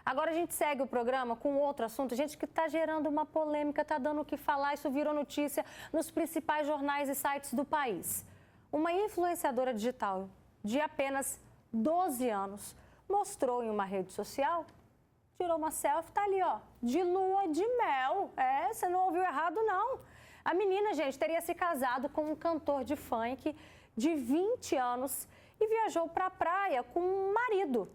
Agora a gente segue o programa com outro assunto, gente, que está gerando uma polêmica, está dando o que falar, isso virou notícia nos principais jornais e sites do país. Uma influenciadora digital de apenas 12 anos mostrou em uma rede social, tirou uma selfie, tá ali, ó, de lua de mel. É, você não ouviu errado, não. A menina, gente, teria se casado com um cantor de funk de 20 anos e viajou para a praia com um marido.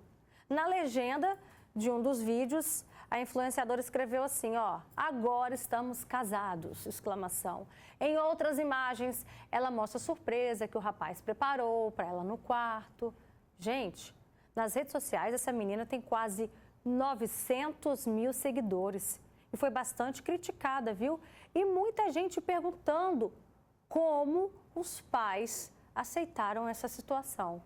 Na legenda de um dos vídeos, a influenciadora escreveu assim, ó, agora estamos casados, exclamação. Em outras imagens, ela mostra a surpresa que o rapaz preparou para ela no quarto. Gente, nas redes sociais, essa menina tem quase 900 mil seguidores e foi bastante criticada, viu? E muita gente perguntando como os pais aceitaram essa situação.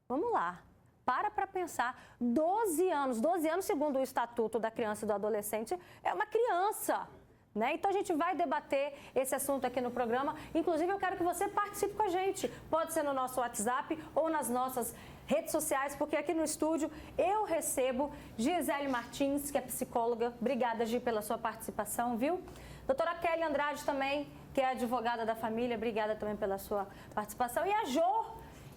Vamos lá, para pensar, 12 anos, segundo o Estatuto da Criança e do Adolescente, é uma criança, né? Então a gente vai debater esse assunto aqui no programa, inclusive eu quero que você participe com a gente, pode ser no nosso WhatsApp ou nas nossas redes sociais, porque aqui no estúdio eu recebo Gisele Martins, que é psicóloga. Obrigada, Gi, pela sua participação, viu? Doutora Kelly Andrade também, que é advogada da família, obrigada também pela sua participação. E a Jô,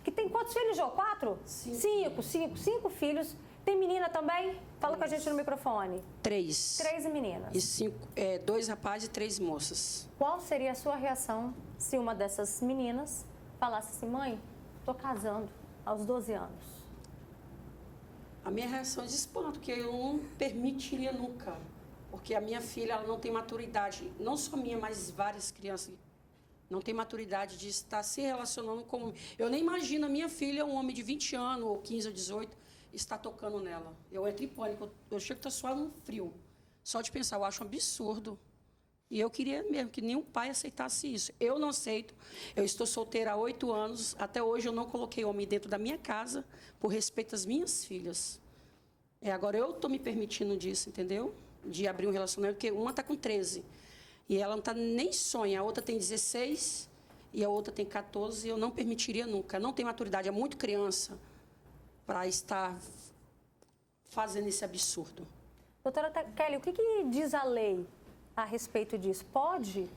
que tem quantos filhos, Jô? 4? Cinco filhos. Tem menina também? Fala com a gente no microfone. 3. 3 meninas. E 2 rapazes e 3 moças. Qual seria a sua reação se uma dessas meninas falasse assim, mãe, tô casando aos 12 anos? A minha reação é de espanto, porque eu não permitiria nunca. Porque a minha filha, ela não tem maturidade, não só minha, mas várias crianças não tem maturidade de estar se relacionando com... Eu nem imagino a minha filha, um homem de 20 anos, ou 15 ou 18, estar tocando nela. Eu entro em pânico, eu chego a estar suando um frio. Só de pensar, eu acho um absurdo. E eu queria mesmo que nenhum pai aceitasse isso. Eu não aceito. Eu estou solteira há 8 anos. Até hoje eu não coloquei homem dentro da minha casa por respeito às minhas filhas. Agora eu estou me permitindo disso, entendeu? De abrir um relacionamento, porque uma está com 13. E ela não está nem sonha. A outra tem 16 e a outra tem 14. E eu não permitiria nunca. Não tem maturidade, é muito criança para estar fazendo esse absurdo. Doutora Kelly, o que diz a lei a respeito disso? Pode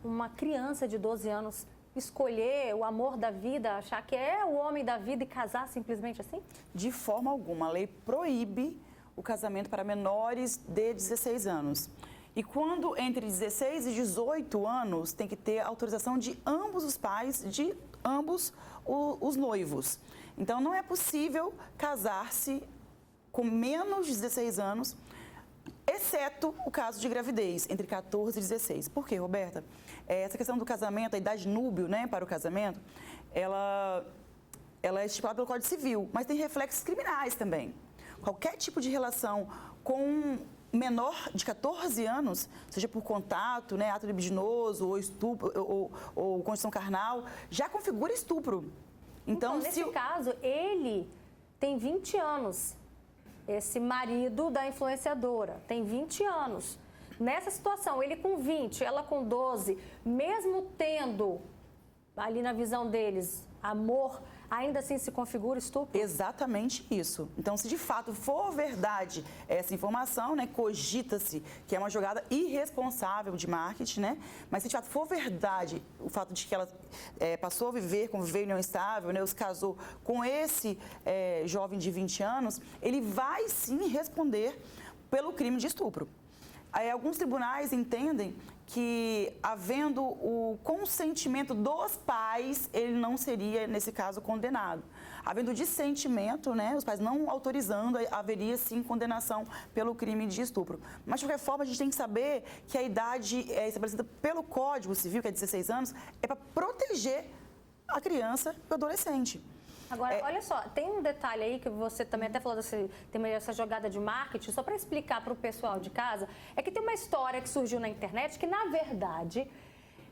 uma criança de 12 anos escolher o amor da vida, achar que é o homem da vida e casar simplesmente assim? De forma alguma. A lei proíbe o casamento para menores de 16 anos. E quando entre 16 e 18 anos, tem que ter autorização de ambos os pais, de ambos os noivos. Então, não é possível casar-se com menos de 16 anos, exceto o caso de gravidez, entre 14 e 16. Por quê, Roberta? Essa questão do casamento, a idade núbio, né, para o casamento, ela é estipulada pelo Código Civil, mas tem reflexos criminais também. Qualquer tipo de relação com menor de 14 anos, seja por contato, né, ato libidinoso ou estupro ou condição carnal, já configura estupro. Então nesse caso, ele tem 20 anos. Esse marido da influenciadora tem 20 anos. Nessa situação, ele com 20, ela com 12, mesmo tendo, ali na visão deles, amor, ainda assim se configura estupro? Exatamente isso. Então, se de fato for verdade essa informação, né, cogita-se que é uma jogada irresponsável de marketing, né? Mas se de fato for verdade o fato de que ela passou a conviver em união estável, né, se casou com esse jovem de 20 anos, ele vai sim responder pelo crime de estupro. Alguns tribunais entendem que, havendo o consentimento dos pais, ele não seria, nesse caso, condenado. Havendo dissentimento, né, os pais não autorizando, haveria, sim, condenação pelo crime de estupro. Mas, de qualquer forma, a gente tem que saber que a idade estabelecida pelo Código Civil, que é 16 anos, é para proteger a criança e o adolescente. Agora, olha só, tem um detalhe aí que você também até falou desse, tem essa jogada de marketing, só para explicar para o pessoal de casa, é que tem uma história que surgiu na internet que, na verdade,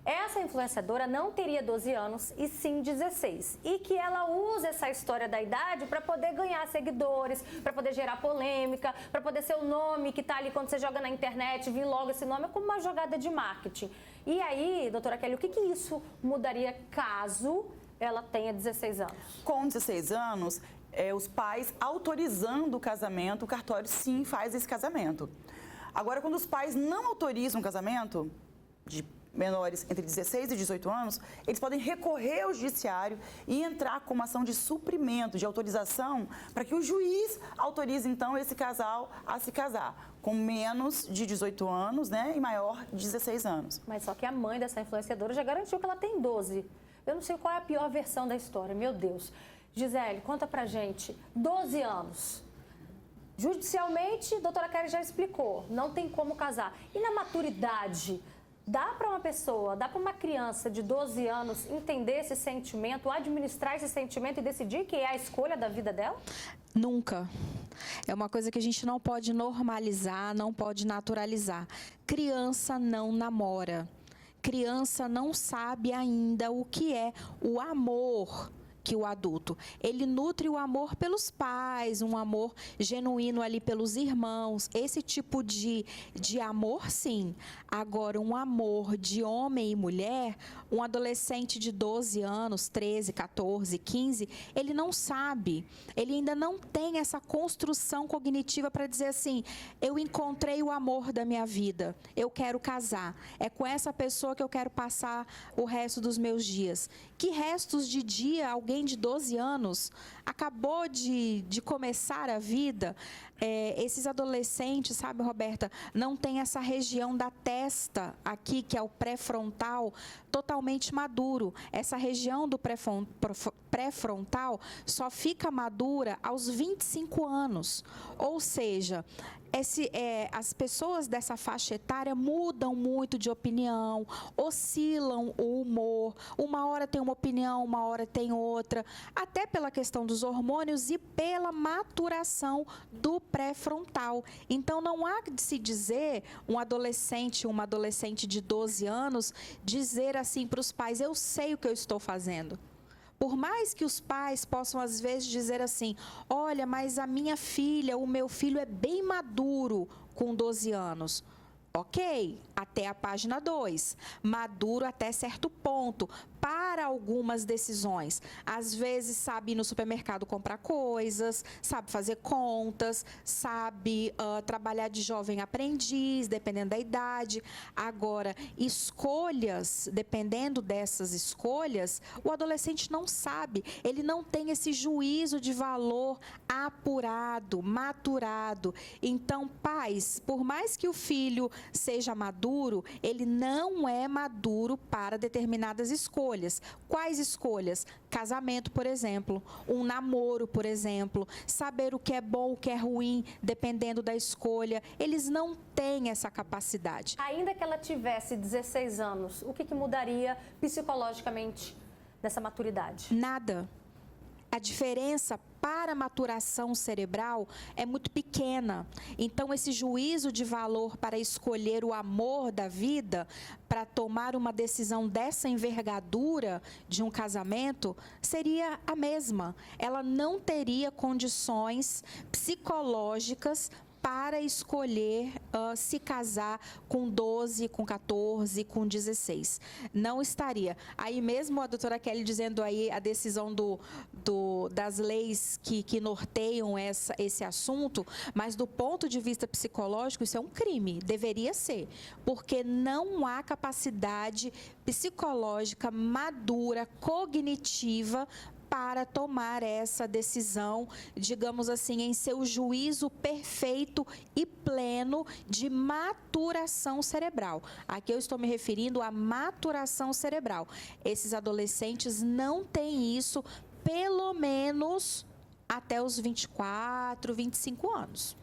essa influenciadora não teria 12 anos e sim 16. E que ela usa essa história da idade para poder ganhar seguidores, para poder gerar polêmica, para poder ser o nome que está ali quando você joga na internet, vir logo esse nome, é como uma jogada de marketing. E aí, doutora Kelly, o que isso mudaria caso ela tenha 16 anos? Com 16 anos, os pais autorizando o casamento, o cartório sim faz esse casamento. Agora, quando os pais não autorizam o casamento de menores entre 16 e 18 anos, eles podem recorrer ao judiciário e entrar com uma ação de suprimento, de autorização, para que o juiz autorize, então, esse casal a se casar, com menos de 18 anos, né, e maior de 16 anos. Mas só que a mãe dessa influenciadora já garantiu que ela tem 12. Eu não sei qual é a pior versão da história, meu Deus. Gisele, conta pra gente, 12 anos. Judicialmente, a doutora Kelly já explicou, não tem como casar. E na maturidade, dá para uma pessoa, dá para uma criança de 12 anos entender esse sentimento, administrar esse sentimento e decidir que é a escolha da vida dela? Nunca. É uma coisa que a gente não pode normalizar, não pode naturalizar. Criança não namora. Criança não sabe ainda o que é o amor que o adulto. Ele nutre o amor pelos pais, um amor genuíno ali pelos irmãos. Esse tipo de amor, sim. Agora, um amor de homem e mulher, um adolescente de 12 anos, 13, 14, 15, ele não sabe. Ele ainda não tem essa construção cognitiva para dizer assim, eu encontrei o amor da minha vida, eu quero casar. É com essa pessoa que eu quero passar o resto dos meus dias. Que restos de dia alguém de 12 anos acabou de começar a vida? Esses adolescentes, sabe, Roberta, não tem essa região da testa aqui, que é o pré-frontal, totalmente maduro. Essa região do pré-frontal só fica madura aos 25 anos. Ou seja, as pessoas dessa faixa etária mudam muito de opinião, oscilam o humor, uma hora tem uma opinião, uma hora tem outra, até pela questão dos hormônios e pela maturação do pré-frontal. Então, não há de se dizer uma adolescente de 12 anos, dizer assim para os pais, eu sei o que eu estou fazendo. Por mais que os pais possam, às vezes, dizer assim, olha, mas a minha filha, o meu filho é bem maduro com 12 anos. Ok, até a página 2, maduro até certo ponto, para algumas decisões. Às vezes sabe ir no supermercado comprar coisas, sabe fazer contas, sabe trabalhar de jovem aprendiz, dependendo da idade. Agora, escolhas, dependendo dessas escolhas, o adolescente não sabe, ele não tem esse juízo de valor apurado, maturado. Então, pais, por mais que o filho seja maduro, ele não é maduro para determinadas escolhas. Quais escolhas? Casamento, por exemplo, um namoro, por exemplo, saber o que é bom, o que é ruim, dependendo da escolha. Eles não têm essa capacidade. Ainda que ela tivesse 16 anos, o que mudaria psicologicamente nessa maturidade? Nada. A diferença para a maturação cerebral é muito pequena. Então, esse juízo de valor para escolher o amor da vida, para tomar uma decisão dessa envergadura de um casamento, seria a mesma. Ela não teria condições psicológicas para escolher se casar com 12, com 14, com 16. Não estaria. Aí mesmo a doutora Kelly dizendo aí a decisão das leis que norteiam esse assunto, mas do ponto de vista psicológico, isso é um crime. Deveria ser. Porque não há capacidade psicológica madura, cognitiva, para tomar essa decisão, digamos assim, em seu juízo perfeito e pleno de maturação cerebral. Aqui eu estou me referindo à maturação cerebral. Esses adolescentes não têm isso, pelo menos até os 24, 25 anos.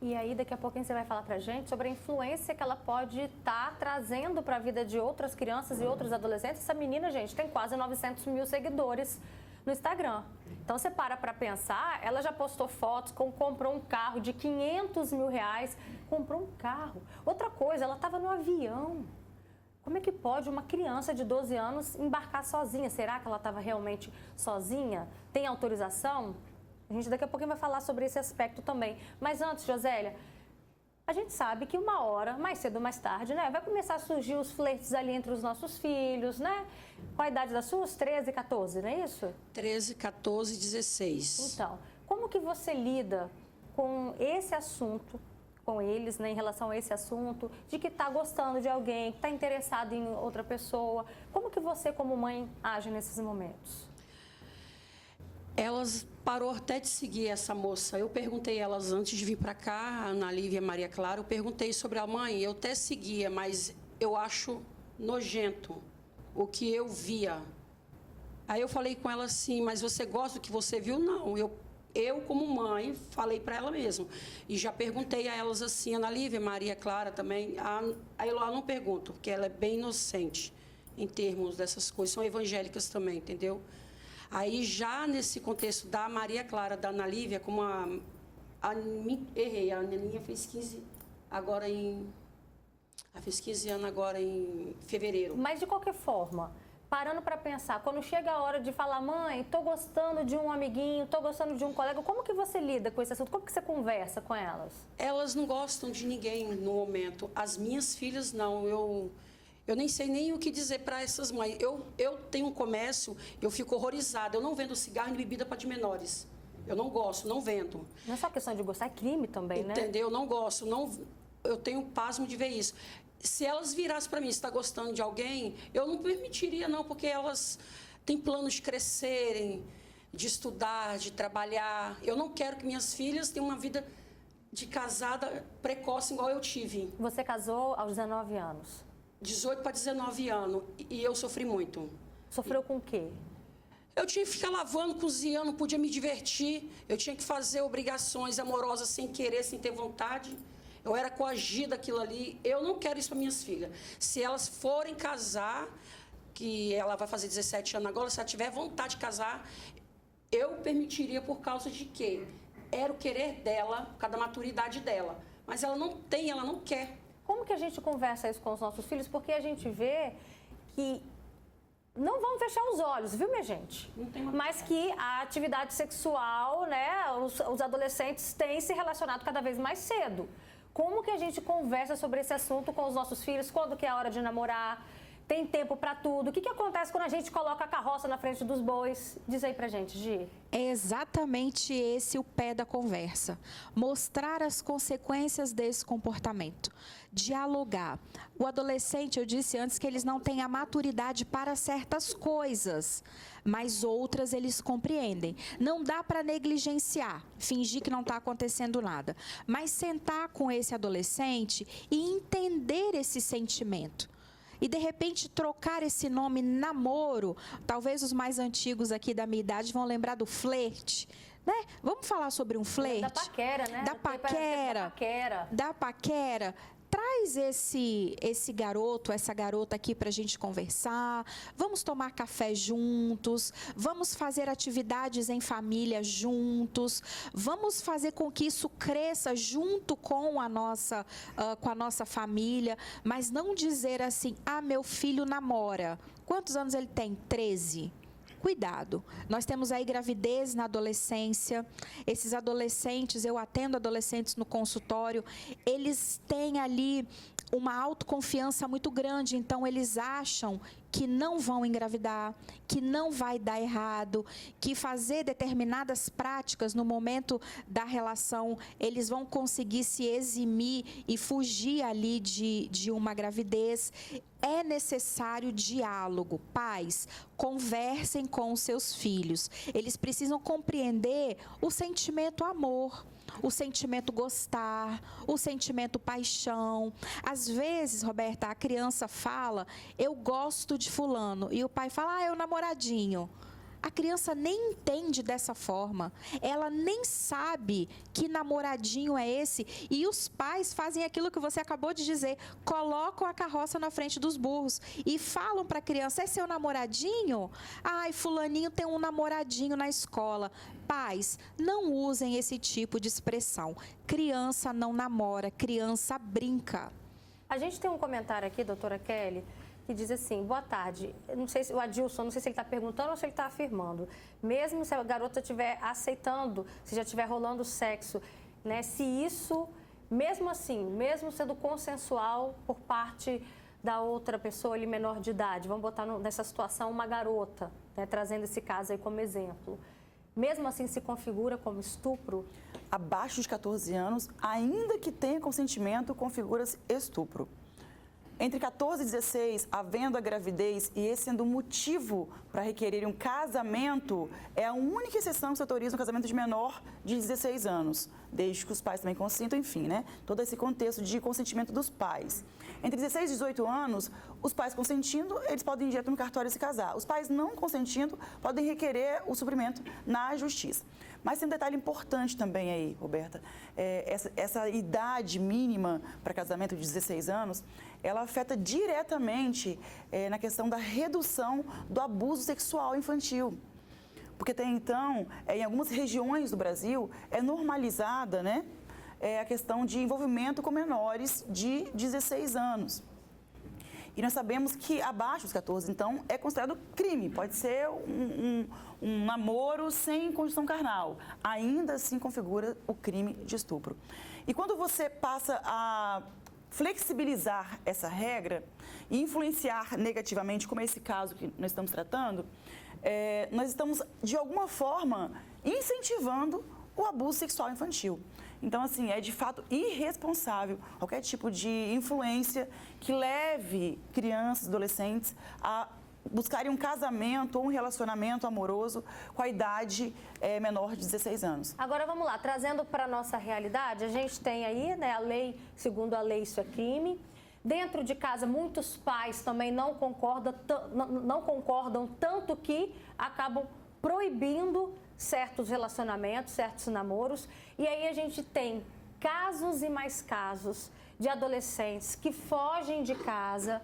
E aí, daqui a pouquinho você vai falar pra gente sobre a influência que ela pode estar trazendo para a vida de outras crianças e outros adolescentes. Essa menina, gente, tem quase 900 mil seguidores no Instagram. Então, você para pensar, ela já postou fotos, comprou um carro de 500 mil reais, comprou um carro. Outra coisa, ela estava no avião. Como é que pode uma criança de 12 anos embarcar sozinha? Será que ela estava realmente sozinha? Tem autorização? A gente daqui a pouquinho vai falar sobre esse aspecto também. Mas antes, Josélia, a gente sabe que uma hora, mais cedo ou mais tarde, né, vai começar a surgir os flertes ali entre os nossos filhos, né? Qual a idade das suas? 13, 14, não é isso? 13, 14, 16. Então, Como que você lida com esse assunto, com eles, né, em relação a esse assunto, de que está gostando de alguém, que está interessado em outra pessoa? Como que você, como mãe, age nesses momentos? Elas parou até de seguir essa moça. Eu perguntei a elas antes de vir para cá, a Ana Lívia e a Maria Clara, eu perguntei sobre a mãe, eu até seguia, mas eu acho nojento o que eu via. Aí eu falei com ela assim, mas você gosta do que você viu? Não, eu como mãe, falei para ela mesmo. E já perguntei a elas assim, Ana Lívia, Maria Clara também. A Eloá não pergunto, porque ela é bem inocente em termos dessas coisas. São evangélicas também, entendeu? Aí já nesse contexto da Maria Clara, da Ana Lívia, como errei, a Aninha fez 15 agora em... Ela fez 15 anos agora em fevereiro. Mas de qualquer forma, parando para pensar, quando chega a hora de falar, mãe, estou gostando de um amiguinho, estou gostando de um colega, como que você lida com esse assunto? Como que você conversa com elas? Elas não gostam de ninguém no momento. As minhas filhas não. Eu nem sei nem o que dizer para essas mães. Eu tenho um comércio, eu fico horrorizada. Eu não vendo cigarro e bebida para de menores. Eu não gosto, não vendo. Não é só questão de gostar, é crime também, né? Entendeu? Eu não gosto, eu tenho pasmo de ver isso. Se elas virassem para mim, se está gostando de alguém, eu não permitiria, não, porque elas têm planos de crescerem, de estudar, de trabalhar. Eu não quero que minhas filhas tenham uma vida de casada precoce igual eu tive. Você casou aos 19 anos? 18 para 19 anos, e eu sofri muito. Sofreu com o quê? Eu tinha que ficar lavando, cozinhando, não podia me divertir. Eu tinha que fazer obrigações amorosas sem querer, sem ter vontade. Eu era coagida aquilo ali. Eu não quero isso para minhas filhas. Se elas forem casar, que ela vai fazer 17 anos agora, se ela tiver vontade de casar, eu permitiria por causa de quê? Era o querer dela, por causa da maturidade dela. Mas ela não tem, ela não quer. Como que a gente conversa isso com os nossos filhos? Porque a gente vê que não vão fechar os olhos, viu, minha gente? Mas que a atividade sexual, né, os adolescentes têm se relacionado cada vez mais cedo. Como que a gente conversa sobre esse assunto com os nossos filhos? Quando que é a hora de namorar? Tem tempo para tudo? O que acontece quando a gente coloca a carroça na frente dos bois? Diz aí pra gente, Gi. É exatamente esse o pé da conversa. Mostrar as consequências desse comportamento. Dialogar. O adolescente, eu disse antes que eles não têm a maturidade para certas coisas, mas outras eles compreendem. Não dá para negligenciar, fingir que não está acontecendo nada, mas sentar com esse adolescente e entender esse sentimento. E, de repente, trocar esse nome namoro. Talvez os mais antigos aqui da minha idade vão lembrar do flerte, né? Vamos falar sobre um flerte? Da paquera, né? Da paquera. Da paquera. Traz esse garoto, essa garota aqui para a gente conversar. Vamos tomar café juntos. Vamos fazer atividades em família juntos. Vamos fazer com que isso cresça junto com a nossa família. Mas não dizer assim, meu filho namora. Quantos anos ele tem? 13. Cuidado, nós temos aí gravidez na adolescência, esses adolescentes, eu atendo adolescentes no consultório, eles têm ali uma autoconfiança muito grande, então eles acham que não vão engravidar, que não vai dar errado, que fazer determinadas práticas no momento da relação, eles vão conseguir se eximir e fugir ali de uma gravidez. É necessário diálogo. Pais, conversem com os seus filhos. Eles precisam compreender o sentimento amor, o sentimento gostar, o sentimento paixão. Às vezes, Roberta, a criança fala, eu gosto de fulano, e o pai fala, é o namoradinho. A criança nem entende dessa forma, ela nem sabe que namoradinho é esse, e os pais fazem aquilo que você acabou de dizer, colocam a carroça na frente dos burros e falam para a criança, é seu namoradinho? Ai, fulaninho tem um namoradinho na escola. Pais, não usem esse tipo de expressão. Criança não namora, criança brinca. A gente tem um comentário aqui, doutora Kelly, que diz assim, boa tarde, não sei se o Adilson, não sei se ele está perguntando ou se ele está afirmando, mesmo se a garota estiver aceitando, se já estiver rolando sexo, né, se isso, mesmo assim, mesmo sendo consensual por parte da outra pessoa ali menor de idade, vamos botar nessa situação uma garota, né, trazendo esse caso aí como exemplo, mesmo assim se configura como estupro? Abaixo de 14 anos, ainda que tenha consentimento, configura-se estupro. Entre 14 e 16, havendo a gravidez e esse sendo um motivo para requerer um casamento, é a única exceção que se autoriza um casamento de menor de 16 anos, desde que os pais também consintam, enfim, né? Todo esse contexto de consentimento dos pais. Entre 16 e 18 anos, os pais consentindo, eles podem ir direto no cartório se casar. Os pais não consentindo, podem requerer o suprimento na justiça. Mas tem um detalhe importante também aí, Roberta. Essa idade mínima para casamento de 16 anos, ela afeta diretamente na questão da redução do abuso sexual infantil. Porque até então, em algumas regiões do Brasil, é normalizada, né, a questão de envolvimento com menores de 16 anos. E nós sabemos que abaixo dos 14, então, é considerado crime. Pode ser um namoro sem condição carnal. Ainda assim configura o crime de estupro. E quando você passa a flexibilizar essa regra e influenciar negativamente, como é esse caso que nós estamos tratando, nós estamos, de alguma forma, incentivando o abuso sexual infantil. Então, assim, é de fato irresponsável qualquer tipo de influência que leve crianças e adolescentes a buscarem um casamento ou um relacionamento amoroso com a idade menor de 16 anos. Agora, vamos lá, trazendo para a nossa realidade, a gente tem aí, né, a lei, segundo a lei, isso é crime. Dentro de casa, muitos pais também não concordam tanto que acabam proibindo certos relacionamentos, certos namoros. E aí a gente tem casos e mais casos de adolescentes que fogem de casa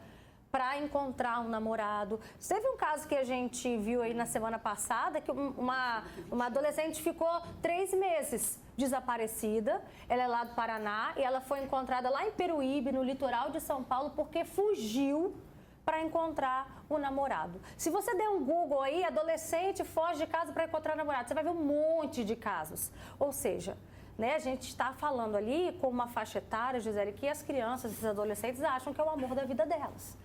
para encontrar um namorado. Teve um caso que a gente viu aí na semana passada, que uma adolescente ficou 3 meses desaparecida. Ela é lá do Paraná e ela foi encontrada lá em Peruíbe, no litoral de São Paulo, porque fugiu para encontrar o namorado. Se você der um Google aí, adolescente foge de casa para encontrar namorado, você vai ver um monte de casos. Ou seja, né, a gente está falando ali com uma faixa etária, Gisele, que as crianças, esses adolescentes acham que é o amor da vida delas.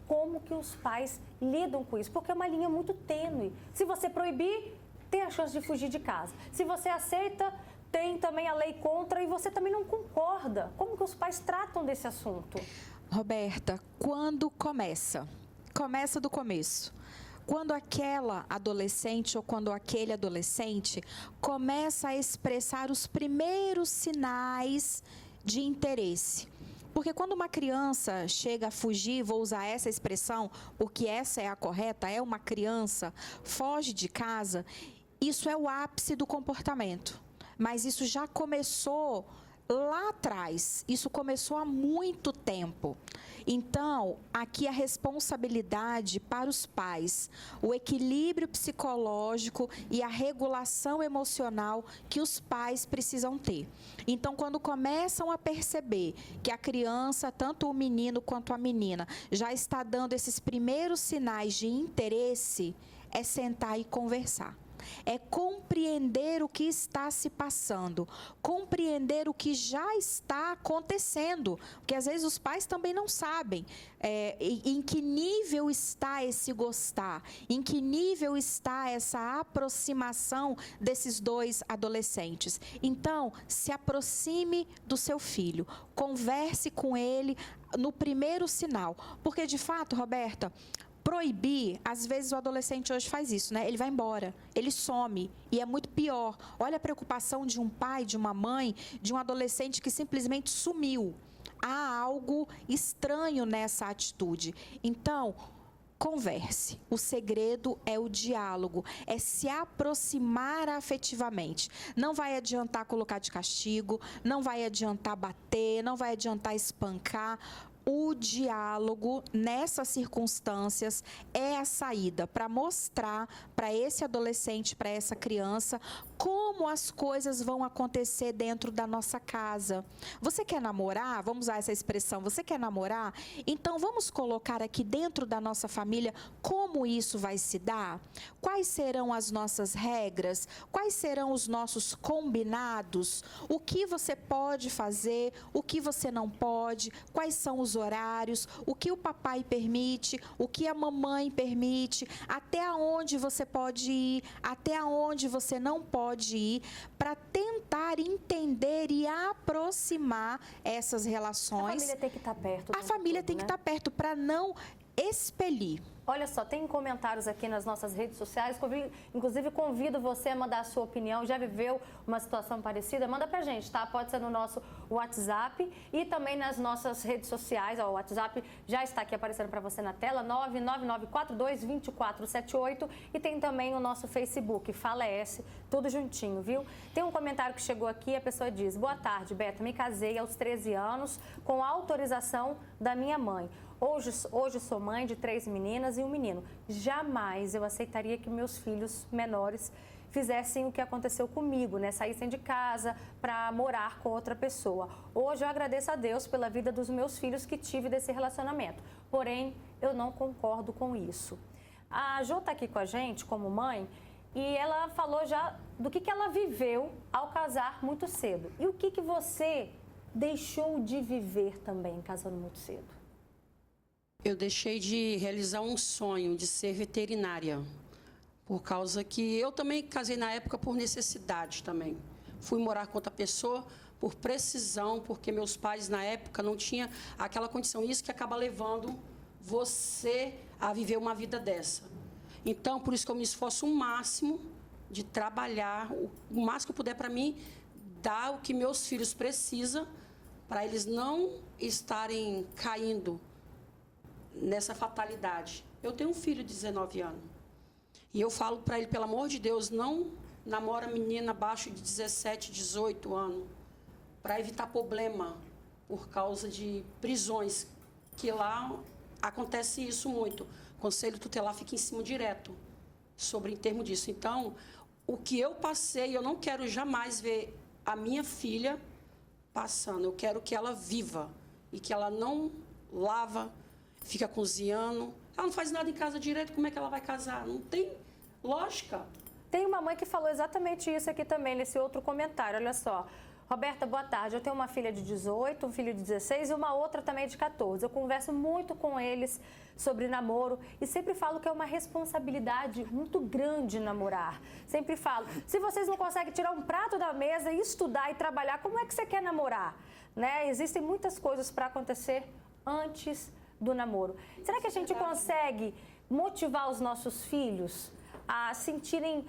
Como que os pais lidam com isso? Porque é uma linha muito tênue. Se você proibir, tem a chance de fugir de casa. Se você aceita, tem também a lei contra e você também não concorda. Como que os pais tratam desse assunto? Roberta, quando começa? Começa do começo. Quando aquela adolescente ou quando aquele adolescente começa a expressar os primeiros sinais de interesse. Porque quando uma criança chega a fugir, vou usar essa expressão, porque essa é a correta, é uma criança, foge de casa, isso é o ápice do comportamento. Mas isso já começou lá atrás, isso começou há muito tempo. Então, aqui a responsabilidade para os pais, o equilíbrio psicológico e a regulação emocional que os pais precisam ter. Então, quando começam a perceber que a criança, tanto o menino quanto a menina, já está dando esses primeiros sinais de interesse, é sentar e conversar. É compreender o que está se passando, compreender o que já está acontecendo, porque às vezes os pais também não sabem em que nível está esse gostar, em que nível está essa aproximação desses dois adolescentes. Então, se aproxime do seu filho, converse com ele no primeiro sinal, porque de fato, Roberta, proibir, às vezes o adolescente hoje faz isso, né? Ele vai embora, ele some e é muito pior. Olha a preocupação de um pai, de uma mãe, de um adolescente que simplesmente sumiu. Há algo estranho nessa atitude. Então, converse. O segredo é o diálogo, é se aproximar afetivamente. Não vai adiantar colocar de castigo, não vai adiantar bater, não vai adiantar espancar. O diálogo, nessas circunstâncias, é a saída para mostrar para esse adolescente, para essa criança, como as coisas vão acontecer dentro da nossa casa. Você quer namorar? Vamos usar essa expressão. Você quer namorar? Então, vamos colocar aqui dentro da nossa família como isso vai se dar? Quais serão as nossas regras? Quais serão os nossos combinados? O que você pode fazer? O que você não pode? Quais são os os horários, o que o papai permite, o que a mamãe permite, até onde você pode ir, até onde você não pode ir, para tentar entender e aproximar essas relações. A família tem que estar perto. A família tem que estar perto para não expelir. Olha só, tem comentários aqui nas nossas redes sociais. Inclusive, convido você a mandar a sua opinião. Já viveu uma situação parecida? Manda pra gente, tá? Pode ser no nosso WhatsApp e também nas nossas redes sociais. Ó, o WhatsApp já está aqui aparecendo para você na tela, 999422478. E tem também o nosso Facebook, Fala S, tudo juntinho, viu? Tem um comentário que chegou aqui, a pessoa diz: boa tarde, Beta, me casei aos 13 anos com a autorização da minha mãe. Hoje sou mãe de 3 meninas e um menino. Jamais eu aceitaria que meus filhos menores fizessem o que aconteceu comigo, né? Saíssem de casa para morar com outra pessoa. Hoje eu agradeço a Deus pela vida dos meus filhos que tive desse relacionamento. Porém, eu não concordo com isso. A Jo está aqui com a gente como mãe e ela falou já do que ela viveu ao casar muito cedo. E o que você deixou de viver também casando muito cedo? Eu deixei de realizar um sonho de ser veterinária, por causa que eu também casei na época por necessidade também. Fui morar com outra pessoa por precisão, porque meus pais na época não tinham aquela condição. Isso que acaba levando você a viver uma vida dessa. Então, por isso que eu me esforço o máximo de trabalhar, o máximo que eu puder para mim, dar o que meus filhos precisam, para eles não estarem caindo nessa fatalidade. Eu tenho um filho de 19 anos. E eu falo para ele, pelo amor de Deus, não namora menina abaixo de 17, 18 anos, para evitar problema por causa de prisões, que lá acontece isso muito. O Conselho Tutelar fica em cima direto sobre em termos disso. Então, o que eu passei, eu não quero jamais ver a minha filha passando. Eu quero que ela viva e que ela não lava, fica cozinhando. Ela não faz nada em casa direito, como é que ela vai casar? Não tem lógica. Tem uma mãe que falou exatamente isso aqui também, nesse outro comentário. Olha só. Roberta, boa tarde. Eu tenho uma filha de 18, um filho de 16 e uma outra também de 14. Eu converso muito com eles sobre namoro e sempre falo que é uma responsabilidade muito grande namorar. Sempre falo, se vocês não conseguem tirar um prato da mesa e estudar e trabalhar, como é que você quer namorar? Né? Existem muitas coisas para acontecer antes do namoro. Será que a gente consegue motivar os nossos filhos a sentirem,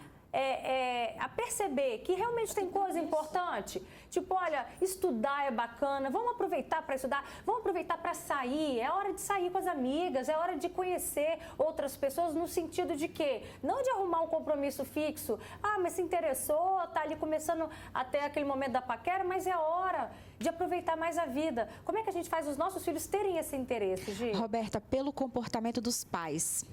a perceber que realmente tem coisa importante? Tipo, olha, estudar é bacana, vamos aproveitar para estudar, vamos aproveitar para sair, é hora de sair com as amigas, é hora de conhecer outras pessoas no sentido de quê? Não de arrumar um compromisso fixo, mas se interessou, tá ali começando até aquele momento da paquera, mas é hora de aproveitar mais a vida. Como é que a gente faz os nossos filhos terem esse interesse, Gi? Roberta, pelo comportamento dos pais.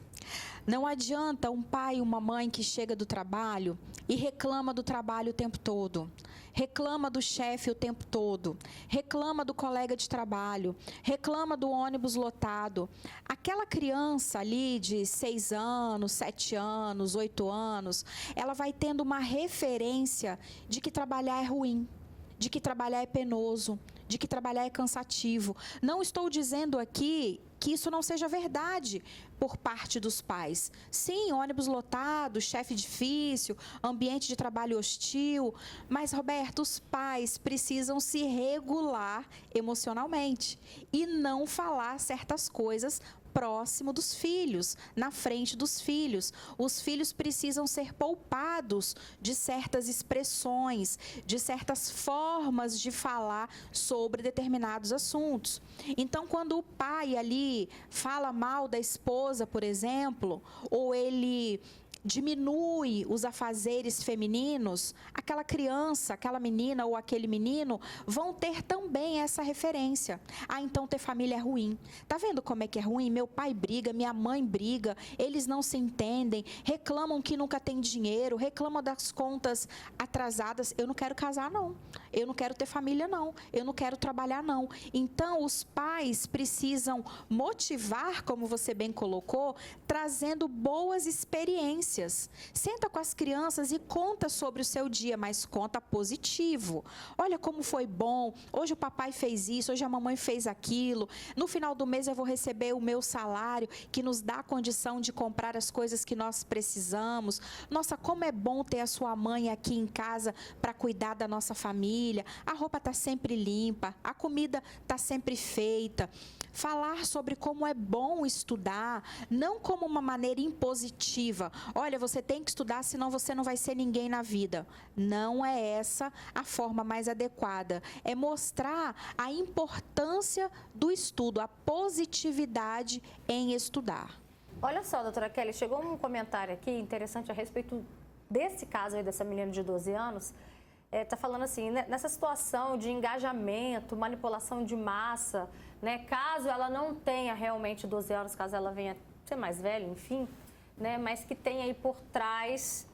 Não adianta um pai e uma mãe que chega do trabalho e reclama do trabalho o tempo todo, reclama do chefe o tempo todo, reclama do colega de trabalho, reclama do ônibus lotado. Aquela criança ali de 6 anos, 7 anos, 8 anos, ela vai tendo uma referência de que trabalhar é ruim, de que trabalhar é penoso, de que trabalhar é cansativo. Não estou dizendo aqui que isso não seja verdade por parte dos pais. Sim, ônibus lotado, chefe difícil, ambiente de trabalho hostil. Mas, Roberto, os pais precisam se regular emocionalmente e não falar certas coisas próximo dos filhos, na frente dos filhos. Os filhos precisam ser poupados de certas expressões, de certas formas de falar sobre determinados assuntos. Então, quando o pai ali fala mal da esposa, por exemplo, ou ele diminui os afazeres femininos, aquela criança, aquela menina ou aquele menino vão ter também essa referência. Então ter família é ruim. Tá vendo como é que é ruim? Meu pai briga, minha mãe briga, eles não se entendem, reclamam que nunca tem dinheiro, reclamam das contas atrasadas. Eu não quero casar, não. Eu não quero ter família, não. Eu não quero trabalhar, não. Então os pais precisam motivar, como você bem colocou, trazendo boas experiências notícias. Senta com as crianças e conta sobre o seu dia, mas conta positivo. Olha como foi bom, hoje o papai fez isso, hoje a mamãe fez aquilo. No final do mês eu vou receber o meu salário, que nos dá a condição de comprar as coisas que nós precisamos. Nossa, como é bom ter a sua mãe aqui em casa para cuidar da nossa família. A roupa está sempre limpa, a comida está sempre feita. Falar sobre como é bom estudar, não como uma maneira impositiva. Olha, você tem que estudar, senão você não vai ser ninguém na vida. Não é essa a forma mais adequada. É mostrar a importância do estudo, a positividade em estudar. Olha só, doutora Kelly, chegou um comentário aqui interessante a respeito desse caso aí, dessa menina de 12 anos. Está falando assim, nessa situação de engajamento, manipulação de massa, né, caso ela não tenha realmente 12 anos, caso ela venha ser mais velha, enfim, né, mas que tem aí por trás,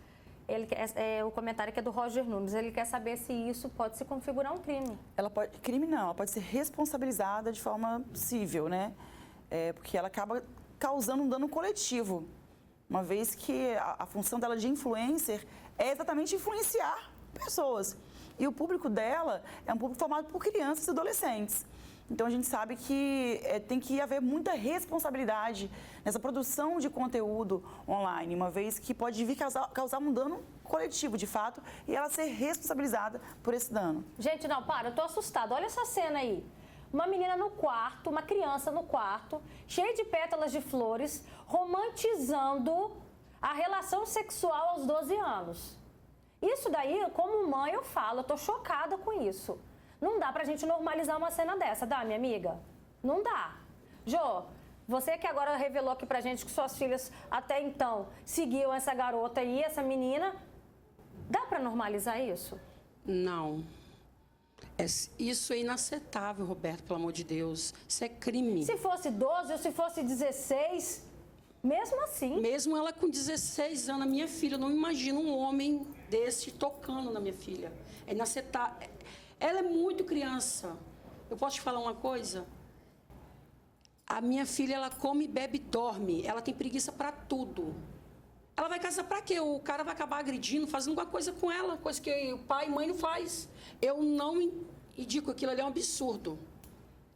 o comentário que é do Roger Nunes, ele quer saber se isso pode se configurar um crime. Crime não, ela pode ser responsabilizada de forma civil, né? Porque ela acaba causando um dano coletivo, uma vez que a função dela de influencer é exatamente influenciar pessoas. E o público dela é um público formado por crianças e adolescentes. Então, a gente sabe que tem que haver muita responsabilidade nessa produção de conteúdo online, uma vez que pode vir causar um dano coletivo, de fato, e ela ser responsabilizada por esse dano. Gente, não, para, eu tô assustada. Olha essa cena aí. Uma menina no quarto, uma criança no quarto, cheia de pétalas de flores, romantizando a relação sexual aos 12 anos. Isso daí, como mãe, eu falo, eu tô chocada com isso. Não dá pra gente normalizar uma cena dessa, dá, minha amiga? Não dá. Jô, você que agora revelou aqui pra gente que suas filhas até então seguiam essa garota aí, essa menina, dá pra normalizar isso? Não. Isso é inaceitável, Roberto, pelo amor de Deus. Isso é crime. Se fosse 12 ou se fosse 16, mesmo assim. Mesmo ela com 16 anos, a minha filha, eu não imagino um homem desse tocando na minha filha. É inaceitável. Ela é muito criança. Eu posso te falar uma coisa? A minha filha, ela come, bebe, dorme. Ela tem preguiça para tudo. Ela vai casar para quê? O cara vai acabar agredindo, fazendo alguma coisa com ela, coisa que o pai e mãe não faz. Eu não indico, aquilo ali é um absurdo.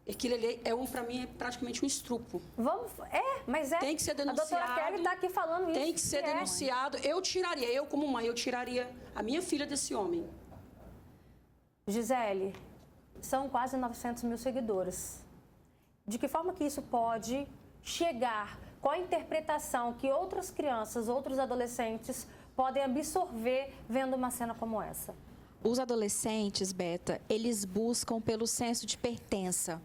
Aquilo ali para mim, é praticamente um estupro. Mas tem que ser denunciado. A doutora Kelly está aqui falando isso. Tem que ser denunciado. Eu como mãe, eu tiraria a minha filha desse homem. Gisele, são quase 900 mil seguidores. De que forma que isso pode chegar? Qual a interpretação que outras crianças, outros adolescentes podem absorver vendo uma cena como essa? Os adolescentes, Beta, eles buscam pelo senso de pertença.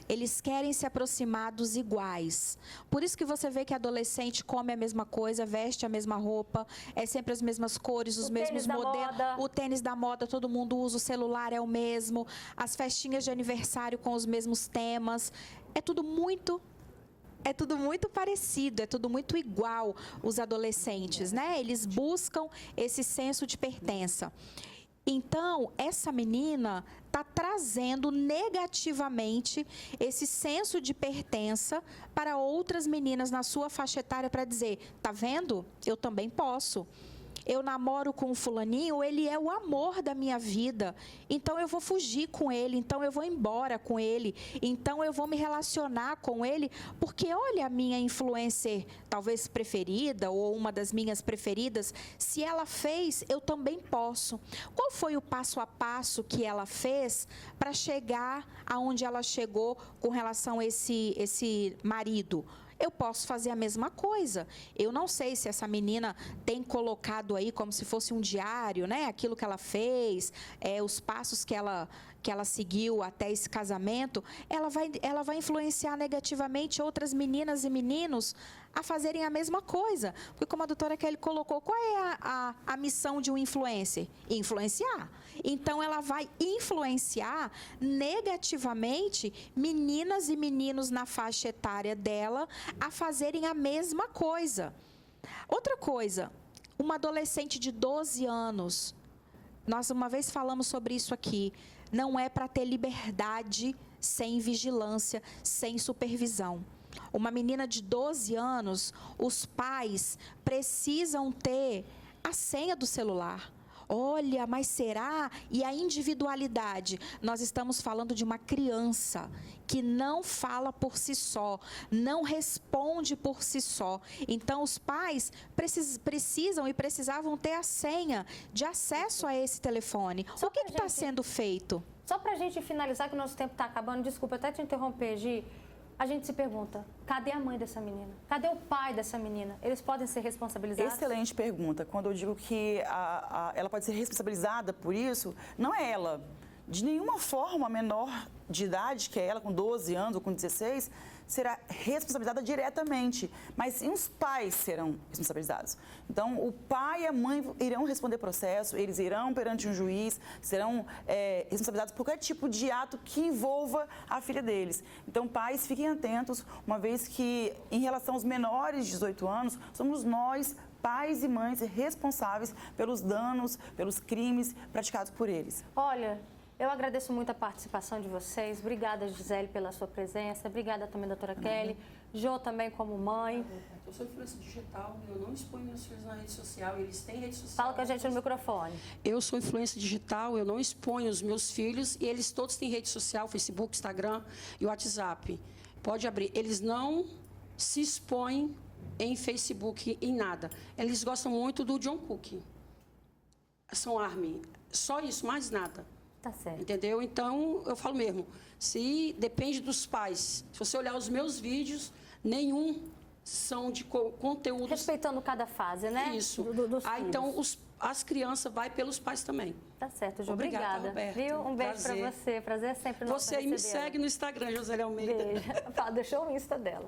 Eles querem se aproximar dos iguais. Por isso que você vê que adolescente come a mesma coisa, veste a mesma roupa, é sempre as mesmas cores, os mesmos modelos. O tênis da moda, todo mundo usa, o celular é o mesmo, as festinhas de aniversário com os mesmos temas. É tudo muito parecido, é tudo muito igual, os adolescentes, né? Eles buscam esse senso de pertença. Então, essa menina está trazendo negativamente esse senso de pertença para outras meninas na sua faixa etária para dizer, tá vendo? Eu também posso. Eu namoro com o fulaninho, ele é o amor da minha vida, então eu vou fugir com ele, então eu vou embora com ele, então eu vou me relacionar com ele, porque olha a minha influencer, talvez preferida ou uma das minhas preferidas, se ela fez, eu também posso. Qual foi o passo a passo que ela fez para chegar aonde ela chegou com relação a esse marido? Eu posso fazer a mesma coisa. Eu não sei se essa menina tem colocado aí como se fosse um diário, né? Aquilo que ela fez, os passos que ela seguiu até esse casamento, ela vai influenciar negativamente outras meninas e meninos a fazerem a mesma coisa. Porque como a doutora Kelly colocou, qual é a missão de um influencer? Influenciar. Então, ela vai influenciar negativamente meninas e meninos na faixa etária dela a fazerem a mesma coisa. Outra coisa, uma adolescente de 12 anos, nós uma vez falamos sobre isso aqui, não é para ter liberdade sem vigilância, sem supervisão. Uma menina de 12 anos, os pais precisam ter a senha do celular. Olha, mas será? E a individualidade? Nós estamos falando de uma criança que não fala por si só, não responde por si só. Então, os pais precisam e precisavam ter a senha de acesso a esse telefone. O que está sendo feito? Só para a gente finalizar, que o nosso tempo está acabando, desculpa até te interromper, Gi. A gente se pergunta, cadê a mãe dessa menina? Cadê o pai dessa menina? Eles podem ser responsabilizados? Excelente pergunta. Quando eu digo que ela pode ser responsabilizada por isso, não é ela. De nenhuma forma, a menor de idade, que é ela com 12 anos ou com 16, será responsabilizada diretamente. Mas sim, os pais serão responsabilizados. Então, o pai e a mãe irão responder processo, eles irão perante um juiz, serão responsabilizados por qualquer tipo de ato que envolva a filha deles. Então, pais, fiquem atentos, uma vez que, em relação aos menores de 18 anos, somos nós, pais e mães, responsáveis pelos danos, pelos crimes praticados por eles. Olha, eu agradeço muito a participação de vocês. Obrigada, Gisele, pela sua presença. Obrigada também, doutora Kelly. Jô também como mãe. Eu sou influência digital, eu não exponho meus filhos na rede social, eles têm rede social. Fala com a gente no microfone. Eu sou influência digital, eu não exponho os meus filhos e eles todos têm rede social, Facebook, Instagram e WhatsApp. Pode abrir. Eles não se expõem em Facebook, em nada. Eles gostam muito do John Cook. São Army. Só isso, mais nada. Tá certo. Entendeu? Então, eu falo mesmo, se depende dos pais. Se você olhar os meus vídeos, nenhum são de conteúdo. Respeitando cada fase, né? Isso. Dos filhos. Então, as crianças vai pelos pais também. Tá certo, Jô. Obrigada, Obrigada. Roberto. Viu? Um beijo para Prazer. você. Prazer é sempre nosso Você aí me receber ela. segue no Instagram, Josélia Almeida. Beijo. Deixou o Insta dela.